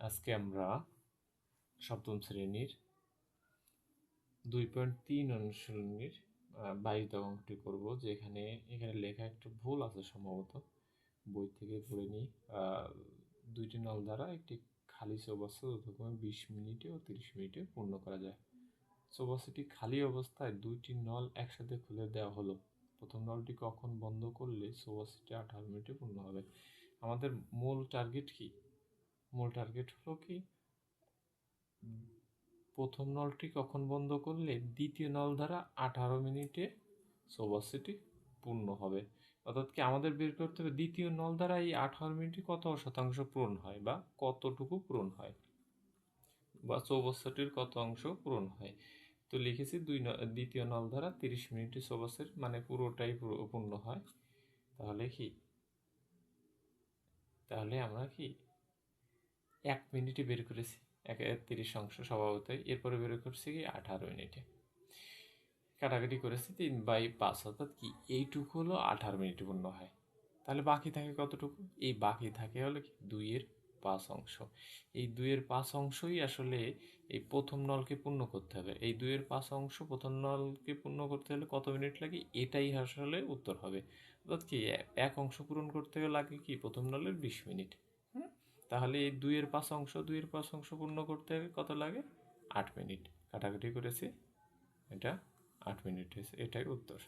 আজকে আমরা সপ্তম শ্রেণীর 2.3 অনুশীলনীর 22 অঙ্কটি করব। যেখানে এখানে লেখা একটু ভুল আছে সম্ভবত, বই থেকে পড়ে নিই। দুইটি নল দ্বারা একটি খালি চৌবাচ্চা যথাক্রমে 20 মিনিটে ও 30 মিনিটে পূর্ণ করা যায়। চৌবাচ্চাটি খালি অবস্থায় দুইটি নল একসাথে খুলে দেওয়া হলো। প্রথম নলটি কখন বন্ধ করলে চৌবাচ্চাটি 18 মিনিটে পূর্ণ হবে? আমাদের মূল টার্গেট কি? মূল টার্গেট হলো কি, প্রথম নলটি কখন বন্ধ করলে দ্বিতীয় নল দ্বারা 18 মিনিটে চৌবাচ্চাটি পূর্ণ হবে। অর্থাৎ কি আমাদের বের করতে হবে দ্বিতীয় নল দ্বারা এই 18 মিনিটে কত শতাংশ পূরণ হয় বা কতটুকু পূরণ হয় বা চৌবাচ্চাটির কত অংশ পূরণ হয়। তো লিখেছি দ্বিতীয় নল দ্বারা 30 মিনিটে চৌবাচ্চার মানে পুরোটাই পূর্ণ হয়। তাহলে আমরা কি 1 মিনিটে বের করেছি, 30 অংশ স্বভাবতই। এরপরে বের করছি কি 18 মিনিটে, কাটাকাটি করেছি 3/5, অর্থাৎ কি এইটুকু হলো 18 মিনিটে পূর্ণ হয়। তাহলে বাকি থাকে কতটুকু? এই বাকি থাকে হলো কি 2/5 অংশ। এই 2/5 অংশই আসলে এই প্রথম নলকে পূর্ণ করতে হবে। এই 2/5 অংশ প্রথম নলকে পূর্ণ করতে হলে কত মিনিট লাগে, এটাই আসলে উত্তর হবে। অর্থাৎ কি এক অংশ পূরণ করতে লাগে কি প্রথম নলের 20 মিনিট। তাহলে এই 2/5 অংশ পূর্ণ করতে কত লাগে? 8 মিনিট। কাটাকাটি করেছি, এটা 8 মিনিট হয়েছে, এটাই উত্তর।